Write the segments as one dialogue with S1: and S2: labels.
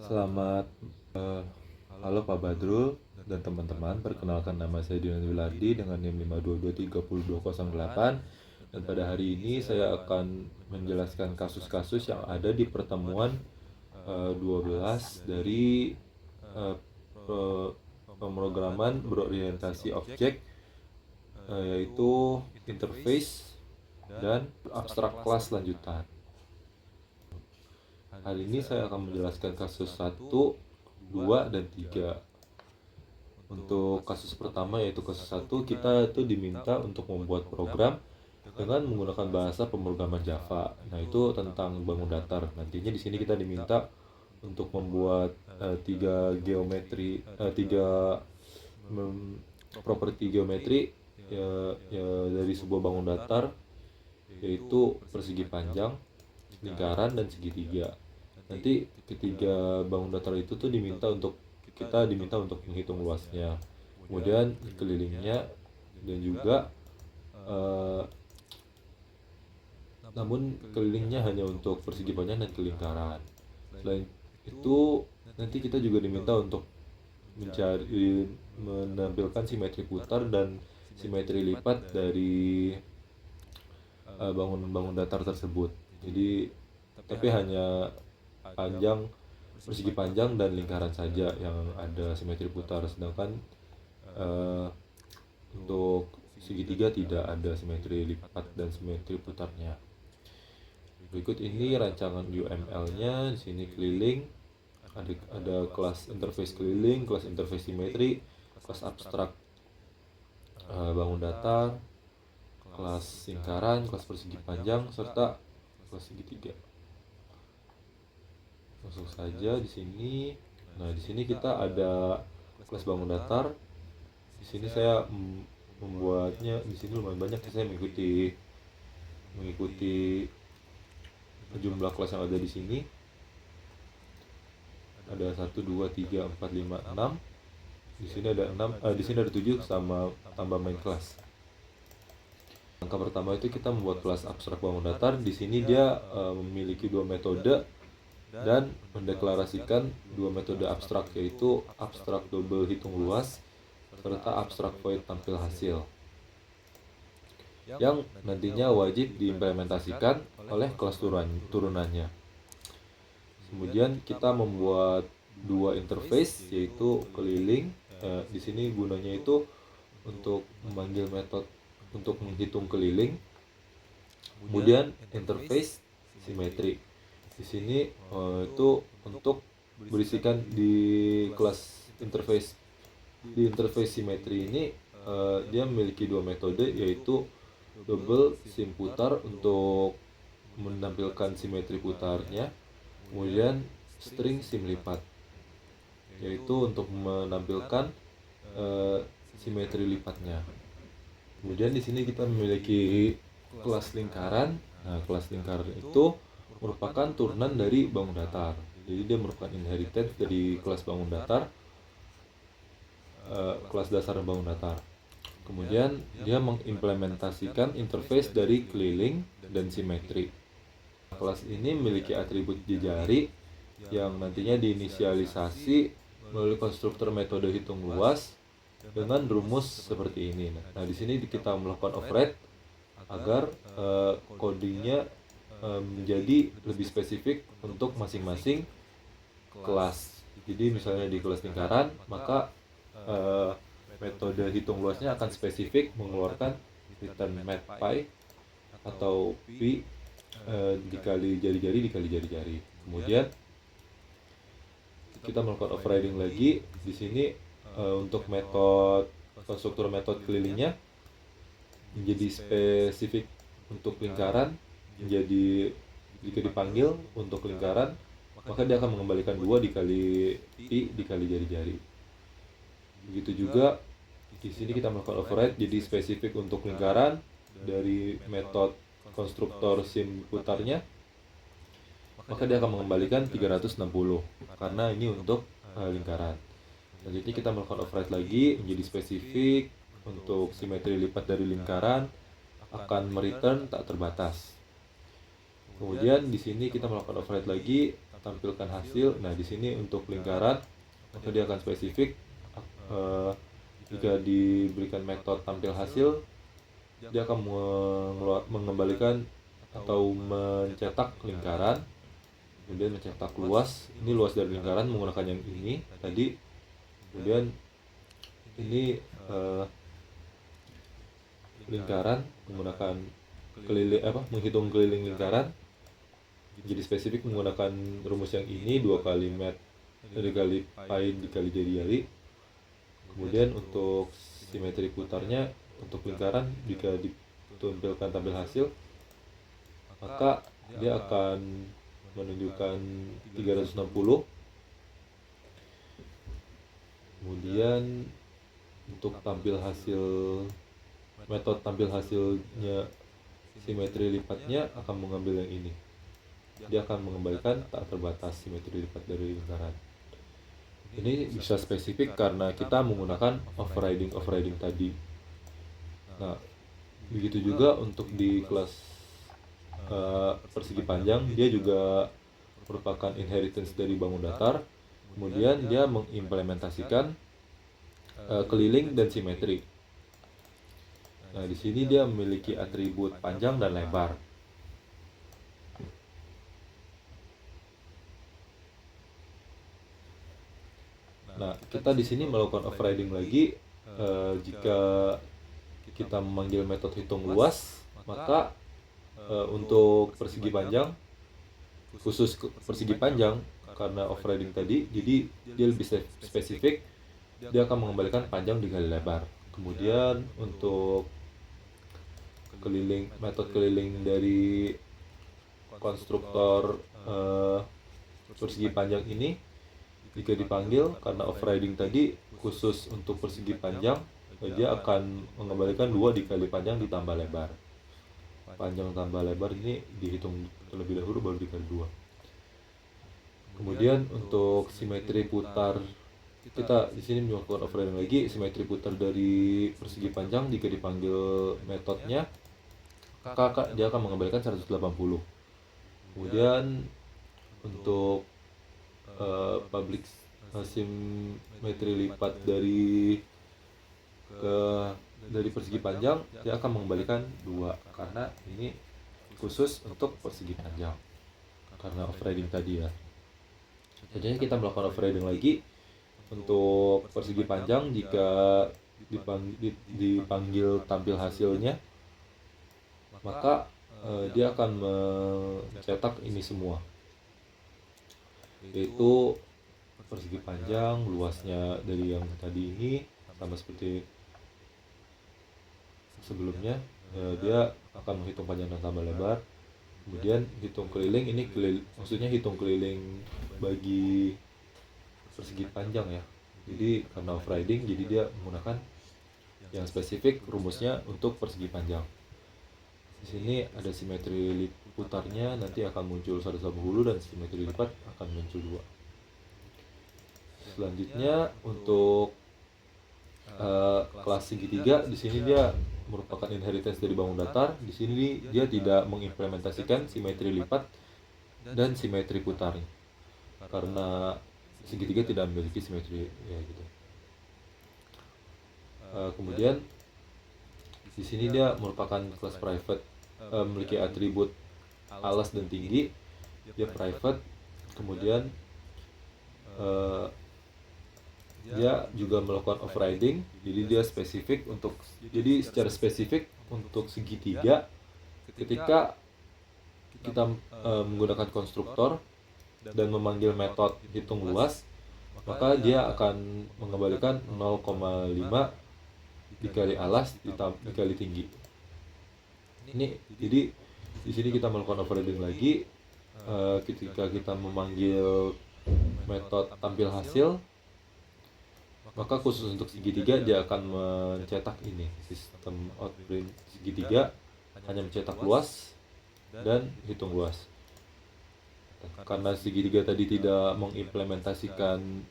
S1: Selamat eh, halo Pak Badrul dan teman-teman. Perkenalkan, nama saya Dinan Wilardi dengan NIM 5223028, dan pada hari ini saya akan menjelaskan kasus-kasus yang ada di pertemuan 12 dari eh, pemrograman berorientasi objek, yaitu interface dan abstrak kelas lanjutan. Hari ini saya akan menjelaskan kasus 1, 2, dan 3. Untuk kasus pertama, yaitu kasus 1, kita itu diminta untuk membuat program dengan menggunakan bahasa pemrograman Java. Nah, itu tentang bangun datar. Nantinya di sini kita diminta untuk membuat tiga properti geometri, ya, dari sebuah bangun datar, yaitu persegi panjang, lingkaran, dan segitiga. Nanti ketiga bangun datar itu tuh diminta untuk menghitung luasnya, kemudian kelilingnya, dan juga eh, namun kelilingnya hanya untuk persegi panjang dan kelingkaran. Selain itu, nanti kita juga diminta untuk menampilkan simetri putar dan simetri lipat dari bangun-bangun datar tersebut. Jadi, tapi hanya persegi panjang dan lingkaran saja yang ada simetri putar, sedangkan eh, untuk segitiga tidak ada simetri lipat dan simetri putarnya. Berikut ini rancangan UML-nya. Di sini keliling, ada kelas interface keliling, kelas interface simetri, kelas abstrak bangun datar, kelas lingkaran, kelas persegi panjang, serta kelas segitiga. Langsung saja di sini. Nah, di sini kita ada kelas bangun datar. Di sini saya membuatnya di sini lumayan banyak. Saya mengikuti jumlah kelas yang ada di sini. Ada 1 2 3 4 5 6. Di sini ada 6, di sini ada 7 sama tambah main kelas. Langkah pertama itu kita membuat kelas abstrak bangun datar. Di sini dia memiliki dua metode dan mendeklarasikan dua metode abstrak, yaitu abstrak double hitung luas serta abstrak void tampil hasil, yang nantinya wajib diimplementasikan oleh kelas turunannya. Kemudian kita membuat dua interface, yaitu keliling. Di sini gunanya itu untuk memanggil metode untuk menghitung keliling. Kemudian interface simetri. Di sini itu untuk berisikan di kelas interface. Di interface simetri ini dia memiliki dua metode, yaitu double sim putar untuk menampilkan simetri putarnya, kemudian string sim lipat, yaitu untuk menampilkan simetri lipatnya. Kemudian di sini kita memiliki kelas lingkaran. Nah, kelas lingkaran itu merupakan turunan dari bangun datar. Jadi dia merupakan inheritance dari kelas bangun datar, kelas dasar bangun datar. Kemudian dia mengimplementasikan interface dari keliling dan simetri. Kelas ini memiliki atribut jejari yang nantinya diinisialisasi melalui konstruktor metode hitung luas dengan rumus seperti ini. Nah, di sini kita melakukan override agar codingnya menjadi lebih spesifik untuk masing-masing kelas. Jadi misalnya di kelas lingkaran, maka metode hitung luasnya akan spesifik mengeluarkan return mat pi atau pi dikali jari-jari dikali jari-jari. Kemudian kita melakukan overriding lagi di sini untuk konstruktor metode kelilingnya menjadi spesifik untuk lingkaran. Jadi jika dipanggil untuk lingkaran, maka dia akan mengembalikan 2 dikali pi dikali jari-jari. Begitu juga di sini kita melakukan override jadi spesifik untuk lingkaran dari metode konstruktor sim putarnya, maka dia akan mengembalikan 360 karena ini untuk lingkaran. Selanjutnya kita melakukan override lagi menjadi spesifik untuk simetri lipat dari lingkaran, akan mereturn tak terbatas. Kemudian di sini kita melakukan override lagi tampilkan hasil. Nah, di sini untuk lingkaran, maka dia akan spesifik. Jika diberikan metode tampil hasil, dia akan mengembalikan atau mencetak lingkaran, kemudian mencetak luas. Ini luas dari lingkaran menggunakan yang ini tadi. Kemudian ini lingkaran menggunakan menghitung keliling lingkaran. Jadi spesifik menggunakan rumus yang ini, 2 kali met dikali pi dikali jari-jari. Kemudian untuk simetri putarnya untuk lingkaran, jika ditampilkan tampil hasil, maka dia akan menunjukkan 360. Kemudian untuk tampil hasil, metode tampil hasilnya simetri lipatnya akan mengambil yang ini. Dia akan mengembalikan tak terbatas simetri lipat dari lingkaran. Ini bisa spesifik karena kita menggunakan overriding tadi. Nah, begitu juga untuk di kelas persegi panjang, dia juga merupakan inheritance dari bangun datar. Kemudian dia mengimplementasikan keliling dan simetri. Nah, di sini dia memiliki atribut panjang dan lebar. Nah, kita di sini melakukan overriding lagi. Jika kita memanggil metode hitung luas, maka untuk persegi panjang, khusus persegi panjang, karena overriding tadi, jadi dia lebih spesifik. Dia akan mengembalikan panjang dikali lebar. Kemudian untuk metode keliling dari konstruktor persegi panjang ini, jika dipanggil karena overriding tadi khusus untuk persegi panjang, dia akan mengembalikan 2 dikali panjang ditambah lebar. Panjang tambah lebar ini dihitung terlebih dahulu baru dikali 2. Kemudian untuk simetri putar, kita di sini melakukan overriding lagi. Simetri putar dari persegi panjang jika dipanggil metodenya, maka dia akan mengembalikan 180. Kemudian untuk public simetri lipat dari persegi panjang, dia akan mengembalikan 2 karena ini khusus untuk persegi panjang karena overriding tadi ya. Jadi kita melakukan overriding lagi untuk persegi panjang. Jika dipanggil tampil hasilnya, maka dia akan mencetak ini semua, yaitu persegi panjang, luasnya dari yang tadi ini sama seperti sebelumnya. Dia akan menghitung panjang dan tambah lebar. Kemudian hitung keliling, ini maksudnya hitung keliling bagi persegi panjang ya. Jadi karena overriding, jadi dia menggunakan yang spesifik rumusnya untuk persegi panjang. Di sini ada simetri putarnya, nanti akan muncul 1 hulu dan simetri lipat akan muncul 2. Selanjutnya untuk kelas segitiga, di sini dia merupakan inheritance dari bangun datar. Di sini dia tidak mengimplementasikan simetri lipat dan simetri putar karena segitiga tidak memiliki simetri ya gitu. Kemudian di sini dia merupakan kelas private, memiliki atribut alas dan tinggi. Dia private. Kemudian dia juga melakukan overriding, jadi dia spesifik untuk, jadi secara spesifik untuk segitiga, ketika kita menggunakan konstruktor dan memanggil metode hitung luas, maka dia akan mengembalikan 0,5 dikali alas dikali tinggi. Ini jadi di sini kita melakukan overriding lagi. Ketika kita memanggil metode tampil hasil, maka khusus untuk segitiga dia akan mencetak ini, sistem outprint segitiga hanya mencetak luas dan hitung luas. Karena segitiga tadi tidak mengimplementasikan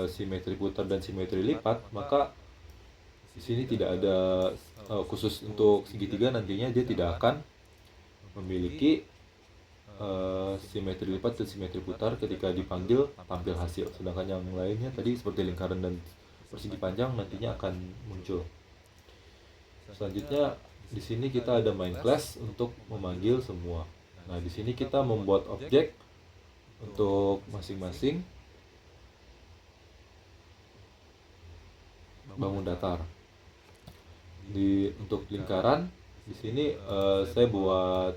S1: simetri putar dan simetri lipat, maka di sini tidak ada khusus untuk segitiga, nantinya dia tidak akan memiliki simetri lipat dan simetri putar ketika dipanggil tampil hasil. Sedangkan yang lainnya tadi seperti lingkaran dan persegi panjang nantinya akan muncul. Selanjutnya di sini kita ada main class untuk memanggil semua. Nah, di sini kita membuat objek untuk masing-masing bangun datar. Untuk lingkaran di sini saya buat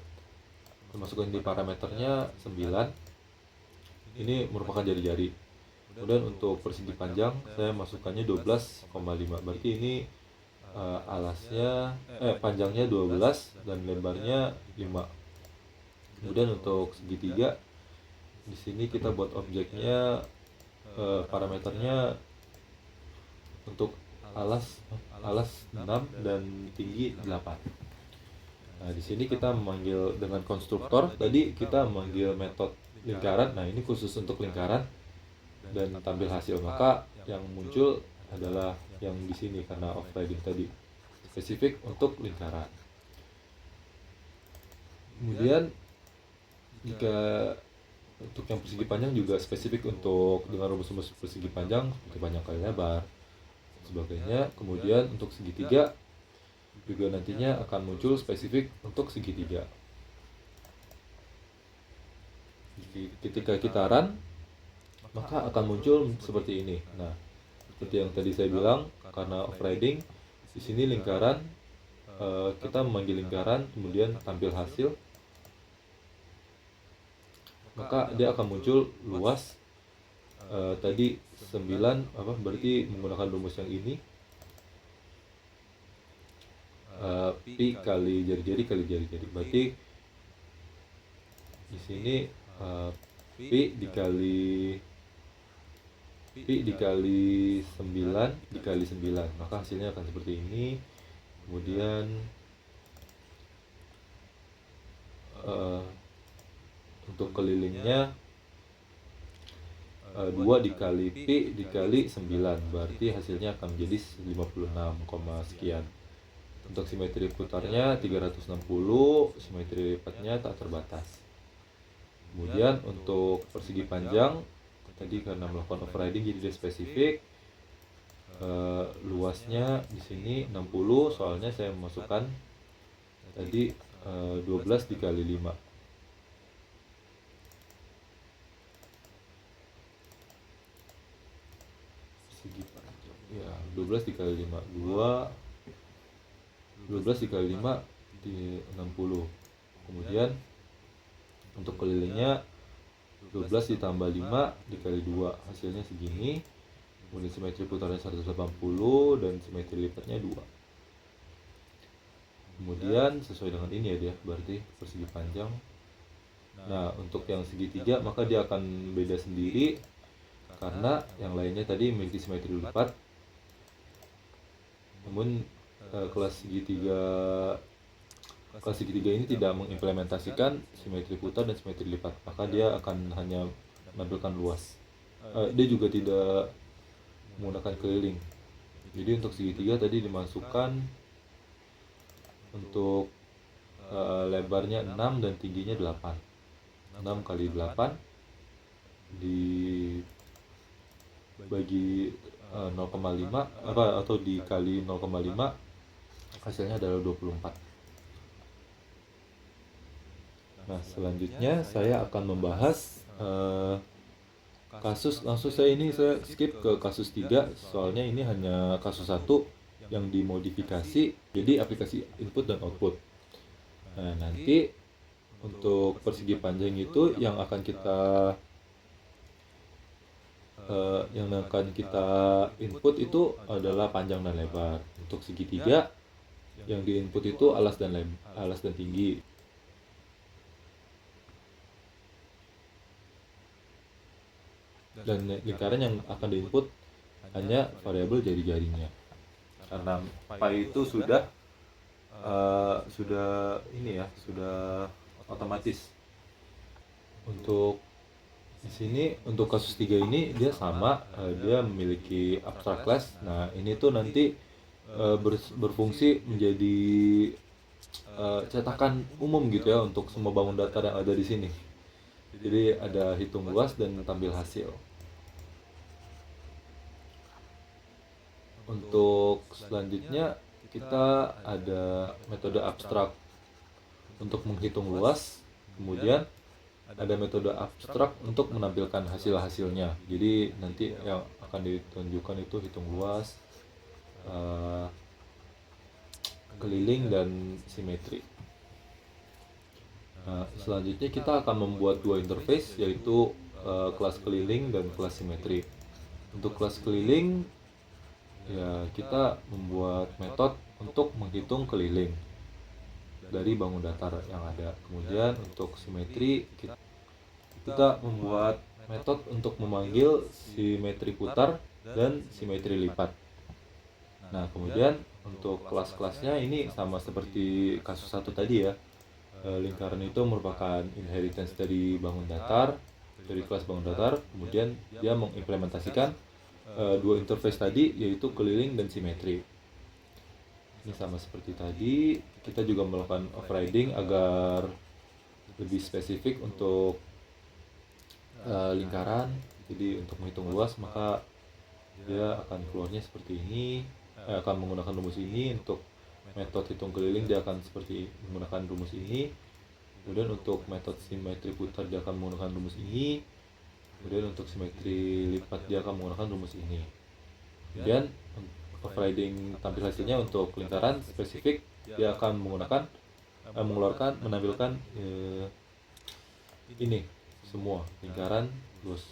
S1: masukkan di parameternya 9. Ini merupakan jari-jari. Kemudian untuk persegi panjang saya masukkannya 12,5. Berarti ini panjangnya 12 dan lebarnya 5. Kemudian untuk segitiga di sini kita buat objeknya parameternya untuk alas 6 dan tinggi 8. Nah, di sini kita memanggil dengan konstruktor. Tadi kita memanggil metode lingkaran. Nah, ini khusus untuk lingkaran dan tampil hasil. Maka yang muncul adalah yang di sini karena overriding tadi spesifik untuk lingkaran. Kemudian jika untuk yang persegi panjang juga spesifik untuk dengan rumus-rumus persegi panjang seperti panjang kali lebar sebagainya. Kemudian untuk segitiga juga nantinya akan muncul spesifik untuk segitiga. Ketika kita run maka akan muncul seperti ini. Nah, seperti yang tadi saya bilang, karena overriding di sini lingkaran, kita memanggil lingkaran kemudian tampil hasil, maka dia akan muncul luas. Tadi 9 berarti menggunakan rumus yang ini, pi kali jari-jari kali jari-jari. Berarti di sini pi dikali 9 dikali 9, maka hasilnya akan seperti ini. Kemudian untuk kelilingnya 2 dikali pi dikali 9, berarti hasilnya akan menjadi 56, sekian. Untuk simetri putarnya 360, simetri lipatnya tak terbatas. Kemudian untuk persegi panjang tadi karena melakukan overriding jadi dia spesifik, luasnya di sini 60, soalnya saya memasukkan tadi 12 dikali 5. Persegi panjang ya 12 dikali 5 12 dikali 5 di 60. Kemudian untuk kelilingnya 12 ditambah 5 dikali 2, hasilnya segini. Kemudian simetri putarnya 180 dan simetri lipatnya 2. Kemudian sesuai dengan ini ya dia, berarti persegi panjang. Nah, untuk yang segitiga maka dia akan beda sendiri karena yang lainnya tadi memiliki simetri lipat. Namun kelas segitiga ini tidak mengimplementasikan simetri putar dan simetri lipat, maka dia akan hanya menampilkan luas. Dia juga tidak menggunakan keliling. Jadi untuk segitiga tadi dimasukkan untuk lebarnya 6 dan tingginya 8. 6 kali 8 dibagi 0,5 atau dikali 0,5, hasilnya adalah 24. Nah, selanjutnya saya akan membahas kasus. Saya skip ke kasus 3, soalnya ini hanya kasus 1 yang dimodifikasi jadi aplikasi input dan output. Nah, nanti untuk persegi panjang itu yang akan kita input itu adalah panjang dan lebar. Untuk segitiga yang diinput itu alas dan tinggi. Dan lingkaran yang akan diinput hanya variabel jari-jarinya. Karena pi itu sudah otomatis. Untuk di sini untuk kasus 3 ini dia sama, dia memiliki abstract class. Nah, ini tuh nanti berfungsi menjadi cetakan umum gitu ya untuk semua bangun datar yang ada di sini. Jadi ada hitung luas dan tampil hasil. Untuk selanjutnya kita ada metode abstrak untuk menghitung luas, kemudian ada metode abstrak untuk menampilkan hasil-hasilnya. Jadi nanti yang akan ditunjukkan itu hitung luas, eh, keliling, dan simetri. Nah, selanjutnya kita akan membuat dua interface, yaitu kelas keliling dan kelas simetri. Untuk kelas keliling, ya kita membuat metode untuk menghitung keliling dari bangun datar yang ada. Kemudian untuk simetri, kita membuat metode untuk memanggil simetri putar dan simetri lipat. Nah, kemudian untuk kelas-kelasnya ini sama seperti kasus satu tadi ya. Lingkaran itu merupakan inheritance dari bangun datar, dari kelas bangun datar. Kemudian dia mengimplementasikan dua interface tadi, yaitu keliling dan simetri. Ini sama seperti tadi, kita juga melakukan overriding agar lebih spesifik untuk lingkaran. Jadi untuk menghitung luas, maka dia akan keluarnya seperti ini, akan menggunakan rumus ini. Untuk metode hitung keliling dia akan seperti menggunakan rumus ini. Kemudian untuk metode simetri putar dia akan menggunakan rumus ini. Kemudian untuk simetri lipat dia akan menggunakan rumus ini. Kemudian overriding tampil hasilnya untuk lingkaran spesifik dia akan menggunakan menampilkan ini semua lingkaran luas.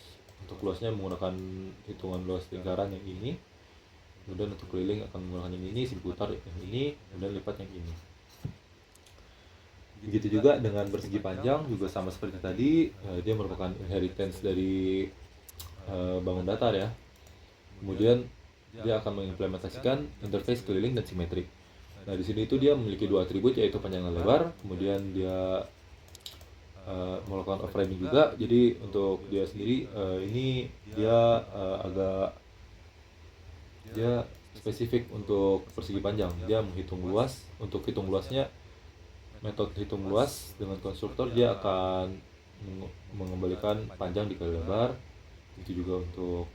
S1: Untuk luasnya menggunakan hitungan luas lingkaran yang ini. Kemudian untuk keliling akan menggunakan yang ini, siputar yang ini, kemudian lipat yang ini. Begitu juga dengan bersegi panjang, juga sama seperti tadi, dia merupakan inheritance dari bangun datar ya. Kemudian dia akan mengimplementasikan interface keliling dan simetri. Nah, di sini itu dia memiliki dua atribut, yaitu panjang dan lebar. Kemudian dia melakukan overriding juga. Jadi untuk dia sendiri ini dia agak dia spesifik untuk persegi panjang. Dia menghitung luas. Untuk hitung luasnya, metode hitung luas dengan konstruktor dia akan mengembalikan panjang dikali lebar. Itu juga untuk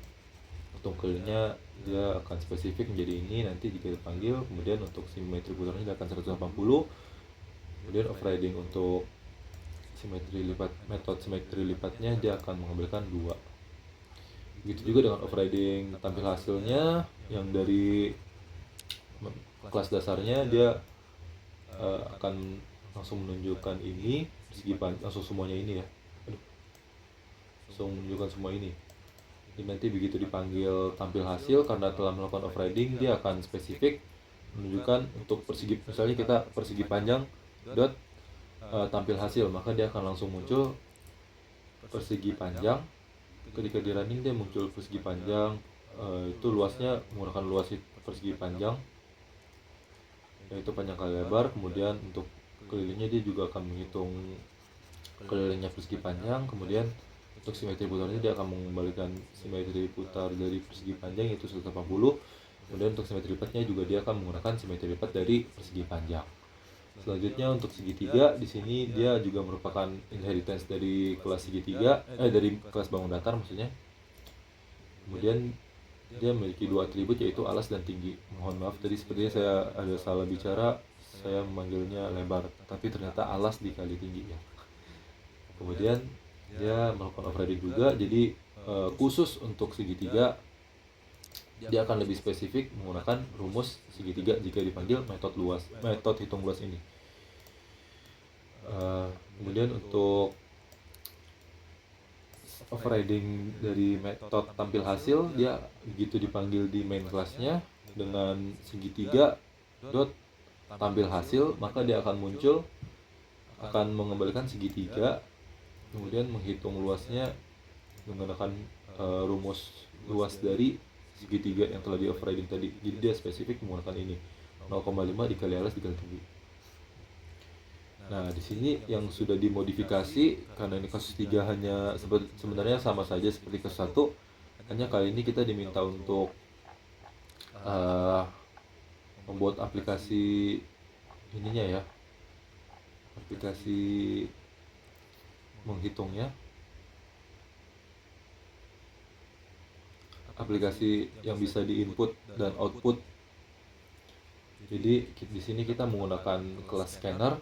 S1: hitung kelilingnya dia akan spesifik menjadi ini nanti jika dipanggil. Kemudian untuk simetri putarnya dia akan 180. Kemudian overriding untuk simetri lipat, metode simetri lipatnya dia akan mengembalikan 2. Begitu juga dengan overriding tampil hasilnya yang dari kelas dasarnya dia akan langsung menunjukkan ini segi langsung semuanya ini ya. Langsung menunjukkan semua ini. Jadi nanti begitu dipanggil tampil hasil, karena telah melakukan overriding, dia akan spesifik menunjukkan untuk persegi, misalnya kita persegi panjang dot tampil hasil, maka dia akan langsung muncul persegi panjang. Ketika di running dia muncul persegi panjang, itu luasnya menggunakan luas persegi panjang, yaitu panjang kali lebar. Kemudian untuk kelilingnya dia juga akan menghitung kelilingnya persegi panjang. Kemudian untuk simetri putarnya dia akan mengembalikan simetri putar dari persegi panjang, yaitu 180. Kemudian untuk simetri lipatnya juga dia akan menggunakan simetri lipat dari persegi panjang. Selanjutnya untuk segitiga, di sini dia juga merupakan inheritance dari kelas segitiga, dari kelas bangun datar maksudnya. Kemudian dia memiliki dua atribut, yaitu alas dan tinggi. Mohon maaf tadi sepertinya saya ada salah bicara, saya memanggilnya lebar, tapi ternyata alas dikali tinggi ya. Kemudian dia melakukan overriding juga, jadi khusus untuk segitiga dia akan lebih spesifik menggunakan rumus segitiga jika dipanggil metode hitung luas ini. Kemudian untuk overriding dari metode tampil hasil, dia begitu dipanggil di main classnya dengan segitiga dot tampil hasil, maka dia akan muncul, akan mengembalikan segitiga, kemudian menghitung luasnya menggunakan rumus luas dari segitiga yang telah di overriding tadi. Jadi dia spesifik menggunakan ini 0,5 dikali alas dikali tinggi. Nah, di sini yang sudah dimodifikasi, karena ini kasus 3 hanya sebenarnya sama saja seperti kasus 1, hanya kali ini kita diminta untuk membuat aplikasi ininya ya, aplikasi menghitungnya. aplikasi yang bisa di-input dan output. Jadi di sini kita menggunakan kelas scanner.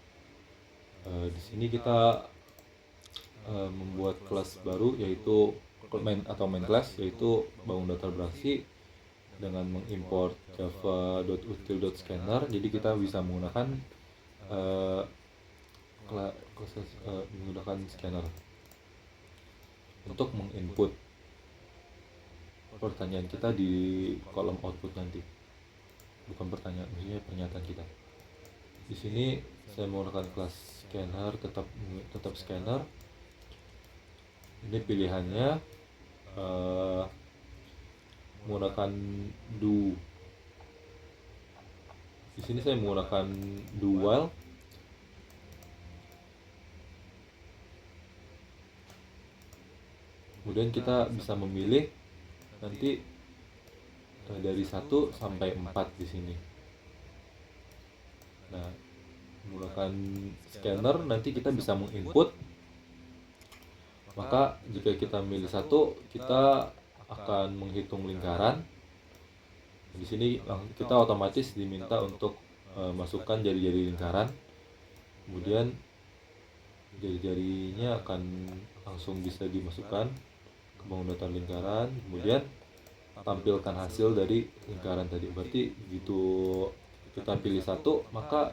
S1: Di sini kita membuat kelas baru, yaitu main class, yaitu bangun data beraksi dengan mengimport java.util.scanner. Jadi kita bisa menggunakan uh, menggunakan scanner untuk menginput pertanyaan kita di kolom output nanti. Bukan pertanyaan, maksudnya pernyataan kita. Di sini saya menggunakan kelas scanner, tetap scanner. Ini pilihannya menggunakan do. Di sini saya menggunakan do while. Kemudian kita bisa memilih nanti dari 1 sampai 4 di sini. Nah, menggunakan scanner nanti kita bisa menginput. Maka jika kita milih 1, kita akan menghitung lingkaran. Di sini kita otomatis diminta untuk masukkan jari-jari lingkaran. Kemudian jari-jarinya akan langsung bisa dimasukkan ke bangun data lingkaran. Kemudian tampilkan hasil dari lingkaran tadi. Berarti begitu kita pilih 1, maka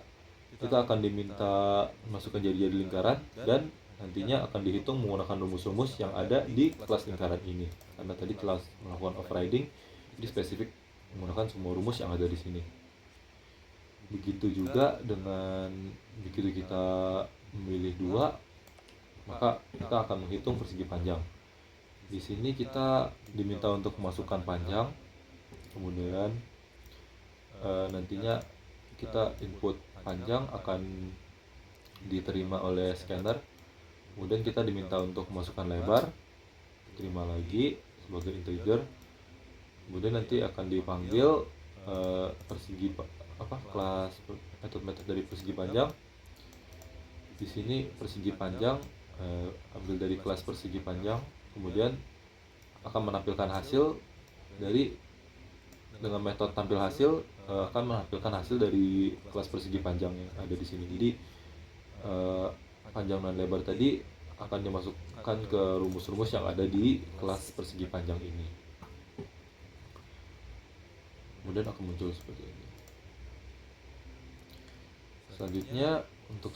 S1: kita akan diminta masukkan jari-jari lingkaran, dan nantinya akan dihitung menggunakan rumus-rumus yang ada di kelas lingkaran ini. Karena tadi kelas melakukan overriding, jadi spesifik menggunakan semua rumus yang ada di sini. Begitu juga dengan begitu kita memilih 2, maka kita akan menghitung persegi panjang. Di sini kita diminta untuk memasukkan panjang, kemudian nantinya kita input panjang akan diterima oleh scanner. Kemudian kita diminta untuk memasukkan lebar, terima lagi sebagai integer. Kemudian nanti akan dipanggil kelas metode dari persegi panjang. Di sini persegi panjang ambil dari kelas persegi panjang, kemudian akan menampilkan hasil dengan metode tampil hasil, akan menampilkan hasil dari kelas persegi panjang yang ada di sini. Jadi panjang dan lebar tadi akan dimasukkan ke rumus-rumus yang ada di kelas persegi panjang ini. Kemudian akan muncul seperti ini. Selanjutnya untuk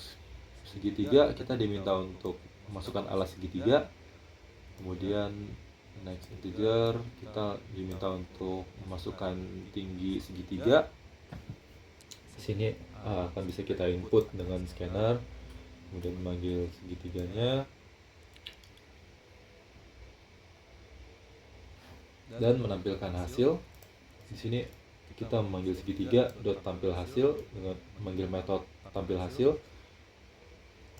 S1: segitiga kita diminta untuk memasukkan alas segitiga. Kemudian next integer kita diminta untuk memasukkan tinggi segitiga. Di sini akan bisa kita input dengan scanner, kemudian memanggil segitiganya dan menampilkan hasil. Di sini kita memanggil segitiga dot tampil hasil dengan memanggil metode tampil hasil.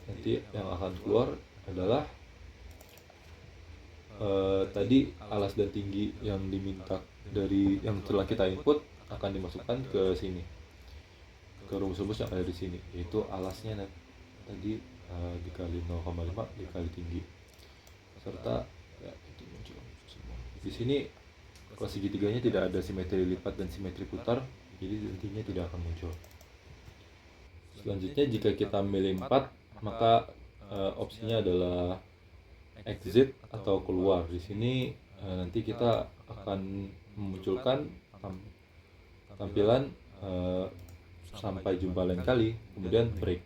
S1: Nanti yang akan keluar adalah tadi alas dan tinggi yang diminta dari yang telah kita input akan dimasukkan ke sini, ke rumus-rumus yang ada di sini, yaitu alasnya tadi dikali 0,5 dikali tinggi, serta ya itu muncul semua. Di sini kelas segitiganya tidak ada simetri lipat dan simetri putar, jadi intinya tidak akan muncul. Selanjutnya jika kita milih 4, maka opsinya adalah exit atau keluar. Di sini nanti kita akan memunculkan tampilan sampai jumpa lain kali, kemudian break.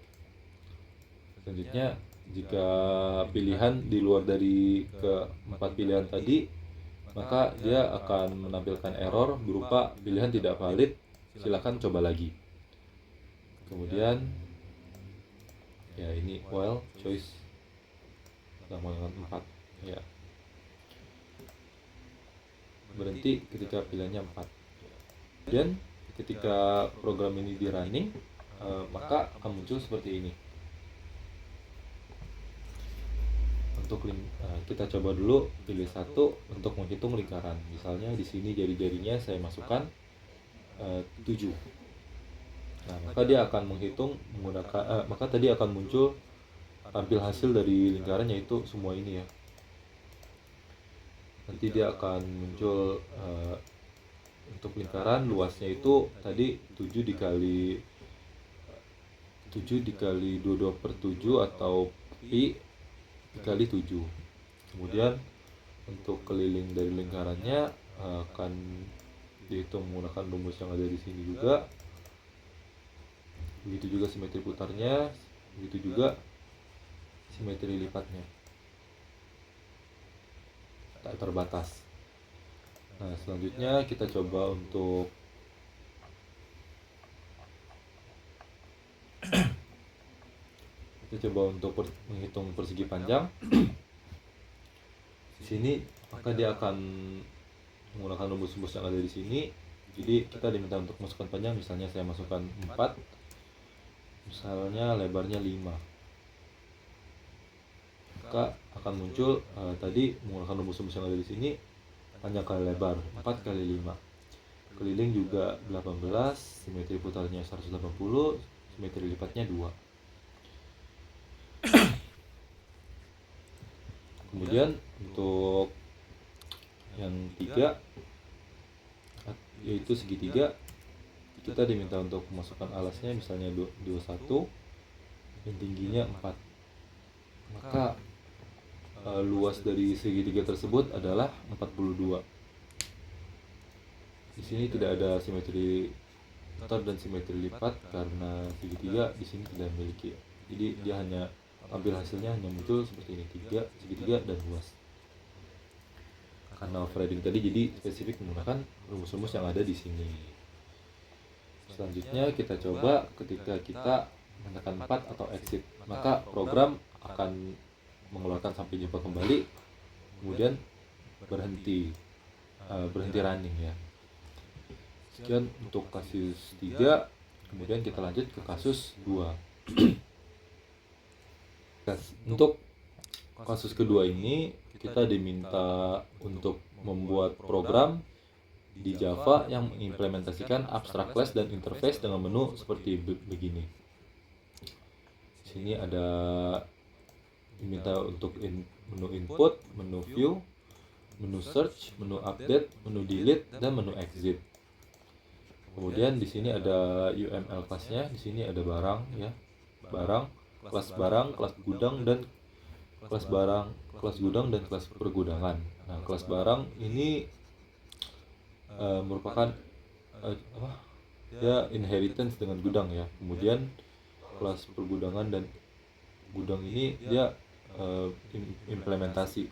S1: Selanjutnya jika pilihan di luar dari keempat pilihan tadi, maka dia akan menampilkan error berupa pilihan tidak valid, silakan coba lagi. Kemudian ya ini while choice yang menggunakan 4 ya, berhenti ketika pilihannya 4. Kemudian ketika program ini di running, maka akan muncul seperti ini. Untuk kita coba dulu pilih 1 untuk menghitung lingkaran. Misalnya di sini jari-jarinya saya masukkan 7. Nah, maka dia akan menghitung menggunakan maka tadi akan muncul tampil hasil dari lingkaran, yaitu semua ini ya. nanti dia akan muncul untuk lingkaran luasnya itu tadi 7 dikali 22/7 atau pi dikali 7. Kemudian untuk keliling dari lingkarannya akan dihitung menggunakan rumus yang ada di sini juga. Begitu juga simetri putarnya, begitu juga simetri lipatnya. Tak terbatas. Nah, selanjutnya kita coba untuk menghitung persegi panjang. Di sini maka dia akan menggunakan rumus-rumus yang ada di sini. Jadi kita diminta untuk masukkan panjang, misalnya saya masukkan 4, misalnya lebarnya 5, maka akan muncul tadi menggunakan rumus-rumus yang ada di sini, panjang kali lebar 4 kali 5, keliling juga 18, simetri putarnya 180, simetri lipatnya 2. Kemudian untuk yang 3 yaitu segitiga, kita diminta untuk memasukkan alasnya, misalnya 21 dan tingginya 4, maka luas dari segitiga tersebut adalah 42. Di sini tidak ada simetri putar dan simetri lipat karena segitiga di sini tidak memiliki. Jadi dia hanya tampil hasilnya hanya muncul seperti ini, segitiga dan luas. Karena overriding tadi jadi spesifik menggunakan rumus-rumus yang ada di sini. Selanjutnya kita coba ketika kita menekan 4 atau exit, maka program akan mengeluarkan sampai jumpa kembali, kemudian berhenti running ya. Sekian untuk kasus 3, kemudian kita lanjut ke kasus 2. Untuk kasus kedua ini kita diminta untuk membuat program di Java yang mengimplementasikan abstract class dan interface dengan menu seperti begini. Di sini ada diminta untuk menu input, menu view, menu search, menu update, menu delete, dan menu exit. Kemudian di sini ada UML kelasnya, di sini ada barang ya, kelas gudang dan kelas gudang dan kelas pergudangan. Nah, kelas barang ini merupakan ya inheritance dengan gudang ya. Kemudian kelas pergudangan dan gudang ini dia implementasi.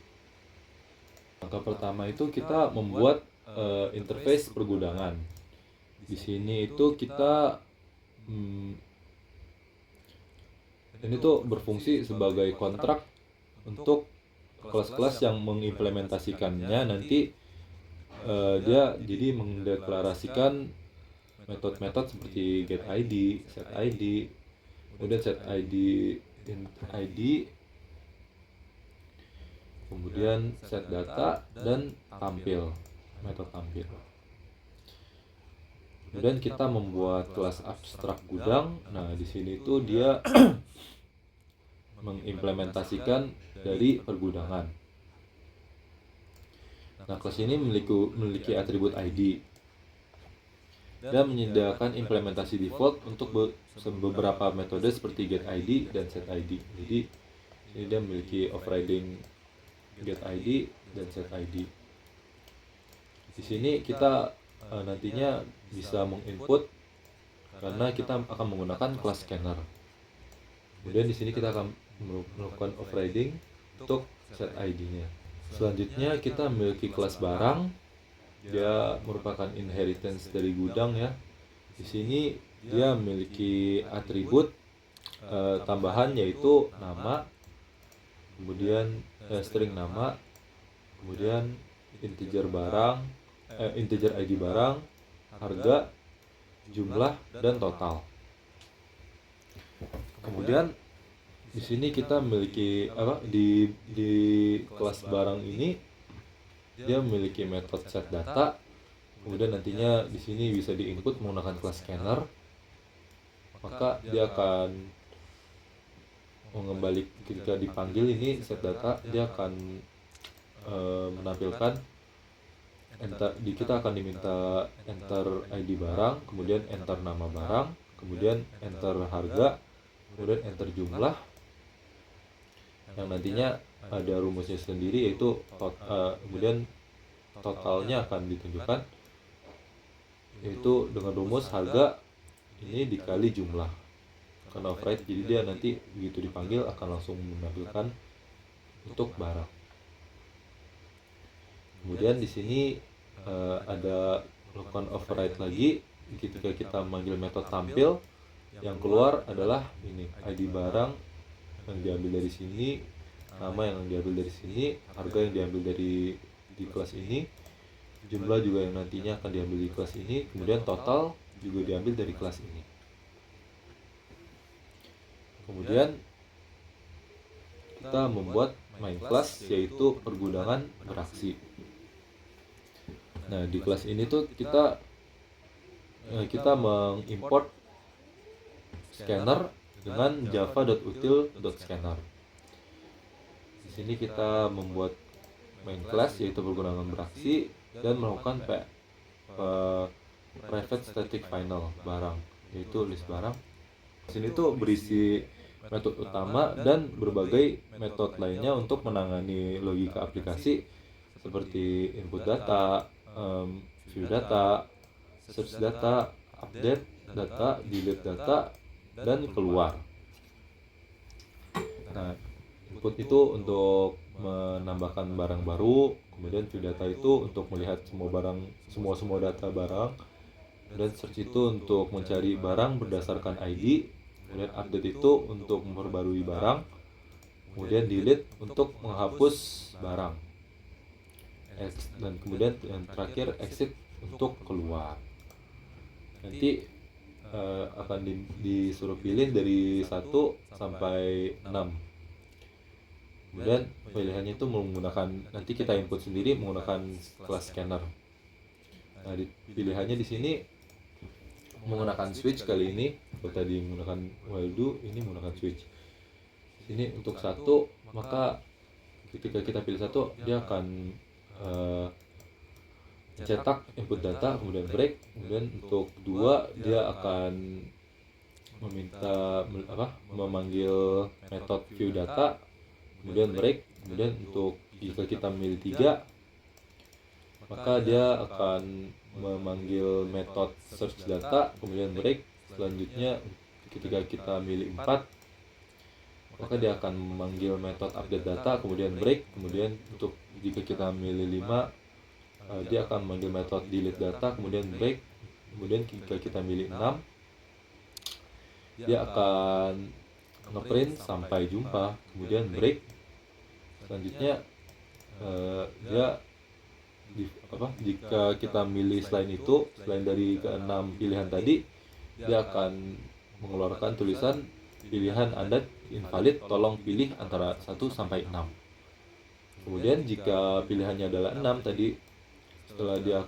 S1: Langkah pertama itu kita membuat interface pergudangan. Di sini itu kita ini tuh berfungsi sebagai kontrak untuk kelas-kelas yang mengimplementasikannya. Nanti dia jadi mendeklarasikan metode-metode seperti get ID, set ID, kemudian set ID, int ID, kemudian set data dan tampil, metode tampil. Kemudian kita membuat kelas abstrak gudang. Nah, di sini tuh dia mengimplementasikan dari pergudangan. Nah, kelas ini memiliki atribut ID dan menyediakan implementasi default untuk beberapa metode seperti get ID dan set ID. Jadi ini dia memiliki overriding get ID dan set ID. Di sini kita nantinya bisa menginput karena kita akan menggunakan kelas scanner. Kemudian di sini kita akan melakukan overriding untuk set ID-nya. Selanjutnya kita memiliki kelas barang. Dia merupakan inheritance dari gudang ya. Di sini dia memiliki atribut tambahan yaitu nama, kemudian string nama, kemudian integer ID barang, harga, jumlah, dan total. Kemudian di sini kita memiliki di kelas barang ini dia memiliki metode set data. Kemudian nantinya di sini bisa diinput menggunakan kelas scanner. Maka dia akan mengembalikan ketika dipanggil ini set data, dia akan menampilkan kita akan diminta enter ID barang, kemudian enter nama barang, kemudian enter harga, kemudian enter jumlah, yang nantinya ada rumusnya sendiri, yaitu kemudian totalnya akan ditunjukkan, yaitu dengan rumus harga ini dikali jumlah. Karena override, jadi dia nanti begitu dipanggil akan langsung menampilkan untuk barang. Kemudian di sini ada melakukan override lagi ketika kita manggil metode tampil. Yang keluar adalah ini ID barang yang diambil dari sini, nama yang diambil dari sini, harga yang diambil dari di kelas ini, jumlah juga yang nantinya akan diambil di kelas ini, kemudian total juga diambil dari kelas ini. Kemudian kita membuat main class, yaitu pergudangan beraksi. Nah, di kelas ini tuh kita mengimport scanner dengan java.util.scanner. Di sini kita membuat main class, yaitu pergudangan beraksi, dan melakukan private static final barang, yaitu list barang. Di sini tuh berisi metode utama dan berbagai metode lainnya untuk menangani logika aplikasi seperti input data, view data, search data, update data, delete data, dan keluar. Nah, input itu untuk menambahkan barang baru, kemudian view data itu untuk melihat semua data barang, dan search itu untuk mencari barang berdasarkan ID, kemudian update itu untuk memperbarui barang, kemudian delete untuk menghapus barang, dan kemudian yang terakhir exit untuk keluar. Nanti akan disuruh pilih dari 1 sampai 6. Kemudian pilihannya itu nanti kita input sendiri menggunakan kelas scanner. Nah, pilihannya di sini menggunakan switch kali ini. Kalau tadi menggunakan while do, ini menggunakan switch. Ini untuk 1, maka ketika kita pilih 1, dia akan cetak input data, kemudian break. Kemudian untuk 2, dia akan memanggil metode view data, kemudian break. Kemudian untuk jika kita memilih 3, maka dia akan memanggil metode search data, kemudian break. Selanjutnya ketika kita milih 4, maka dia akan memanggil metode update data, kemudian break. Kemudian untuk jika kita milih 5, dia akan memanggil metode delete data, kemudian break. Kemudian jika kita milih 6, dia akan ngeprint sampai jumpa, kemudian break. Selanjutnya jika kita milih selain dari ke-6 pilihan tadi, dia akan mengeluarkan tulisan pilihan Anda invalid, tolong pilih antara 1 sampai 6. Kemudian jika pilihannya adalah 6 tadi, setelah dia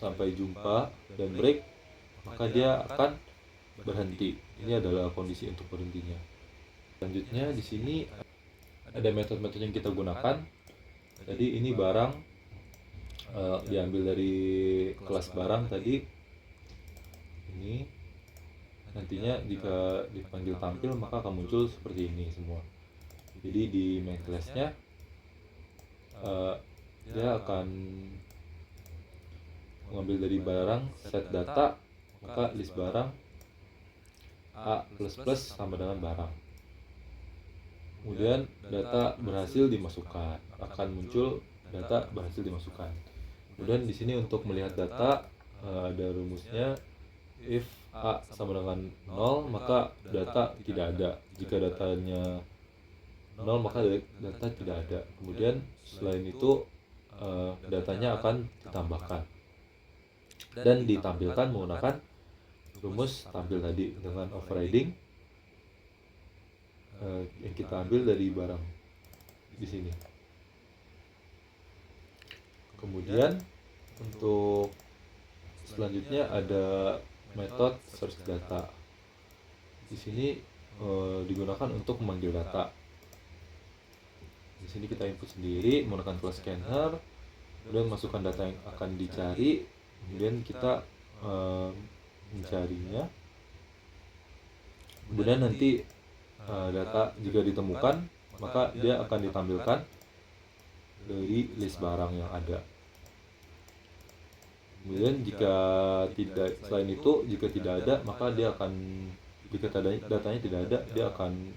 S1: sampai jumpa dan break, maka dia akan berhenti. Ini adalah kondisi untuk berhentinya. Selanjutnya di sini ada metode-metode yang kita gunakan. Jadi ini barang diambil dari kelas barang tadi. Ini nantinya jika dipanggil tampil maka akan muncul seperti ini semua. Jadi di main class-nya dia akan mengambil dari barang set data, maka list barang A++ sama dengan barang. Kemudian data berhasil dimasukkan, akan muncul data berhasil dimasukkan. Kemudian di sini untuk melihat data ada rumusnya, if A sama dengan 0 maka data tidak ada. Jika datanya 0 maka data tidak ada. Kemudian selain itu datanya akan ditambahkan dan ditampilkan menggunakan rumus tampil tadi dengan overriding yang kita ambil dari barang di sini. Kemudian untuk selanjutnya ada metode search data. Di sini digunakan untuk memanggil data. Di sini kita input sendiri menggunakan class scanner, kemudian masukkan data yang akan dicari, kemudian kita mencarinya. Kemudian nanti data jika ditemukan, maka dia akan ditampilkan dari list barang yang ada. Kemudian jika tidak, selain itu jika tidak ada, maka dia akan, jika datanya tidak ada, dia akan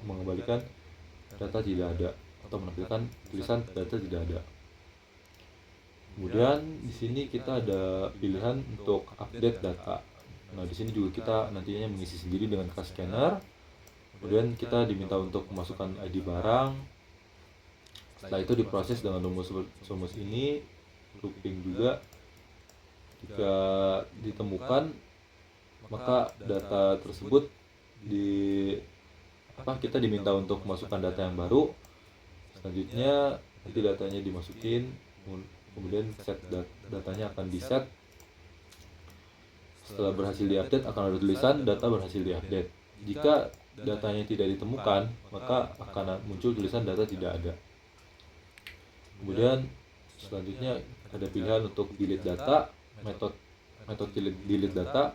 S1: mengembalikan data tidak ada atau menampilkan tulisan data tidak ada. Kemudian di sini kita ada pilihan untuk update data. Nah, di sini juga kita nantinya mengisi sendiri dengan class scanner. Kemudian kita diminta untuk memasukkan ID barang. Setelah itu diproses dengan rumus ini, looping juga. Jika ditemukan, maka data tersebut kita diminta untuk memasukkan data yang baru. Selanjutnya nanti datanya dimasukin, kemudian datanya akan di-set. Setelah berhasil diupdate akan ada tulisan data berhasil diupdate. Jika datanya tidak ditemukan, maka akan muncul tulisan data tidak ada. Kemudian selanjutnya ada pilihan untuk delete data, metode delete data.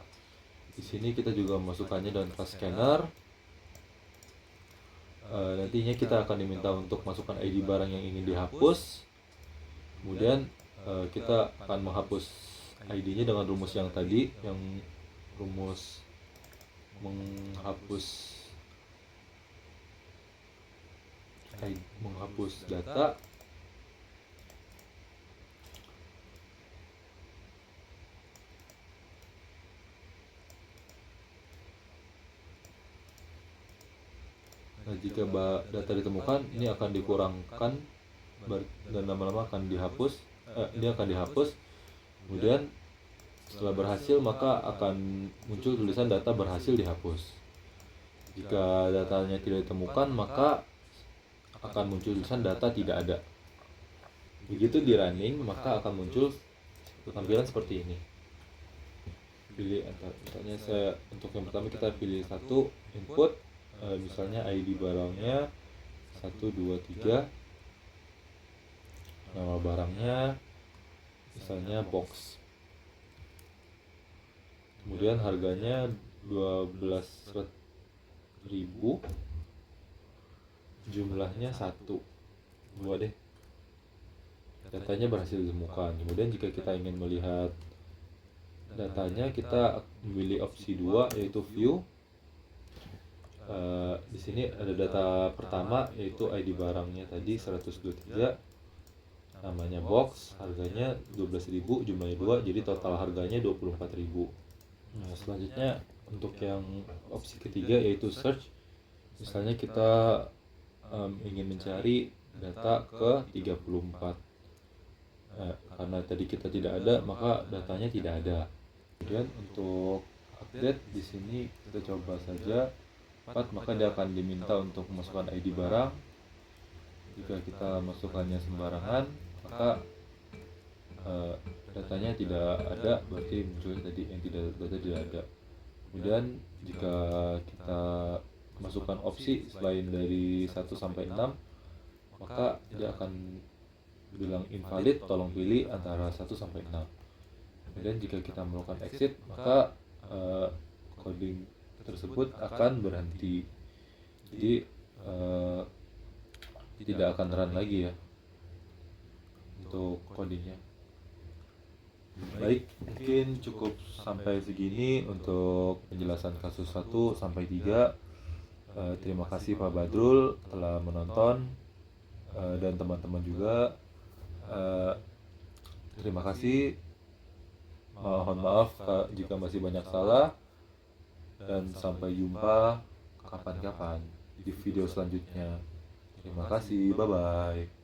S1: Di sini kita juga memasukkannya dengan class scanner. Nantinya kita akan diminta untuk masukkan ID barang yang ingin dihapus. Kemudian kita akan menghapus ID-nya dengan rumus yang tadi, yang rumus menghapus data. Nah, jika data ditemukan, ini akan dikurangkan dan lama-lama akan dihapus. Ini akan dihapus. Kemudian setelah berhasil, maka akan muncul tulisan data berhasil dihapus. Jika datanya tidak ditemukan, maka akan muncul tulisan data tidak ada. Begitu di running, maka akan muncul tampilan seperti ini. Pilih misalnya untuk yang pertama kita pilih satu input, misalnya ID barangnya 123, nama barangnya misalnya box, kemudian harganya 12.000, jumlahnya 2 deh, datanya berhasil ditemukan. Kemudian jika kita ingin melihat datanya, kita memilih opsi 2 yaitu view. Di sini ada data pertama yaitu ID barangnya tadi 123, namanya box, harganya 12.000, jumlahnya 2, jadi total harganya 24.000. Nah, selanjutnya untuk yang opsi ketiga yaitu search. Misalnya kita ingin mencari data ke 34. Karena tadi kita tidak ada, maka datanya tidak ada. Kemudian untuk update di sini kita coba saja, maka dia akan diminta untuk memasukkan ID barang. Jika kita masukkannya sembarangan, maka datanya tidak ada, berarti muncul tadi yang data tidak ada. Kemudian jika kita masukkan opsi selain dari 1 sampai 6, maka dia akan bilang invalid, tolong pilih antara 1 sampai 6. Kemudian jika kita melakukan exit, maka coding tersebut akan berhenti, jadi tidak akan run lagi ya untuk codingnya. Baik, mungkin cukup sampai segini untuk penjelasan kasus 1 sampai 3. Terima kasih Pak Badrul telah menonton, dan teman-teman juga. Terima kasih. Mohon maaf jika masih banyak salah, dan sampai jumpa kapan-kapan di video selanjutnya. Terima kasih, bye-bye.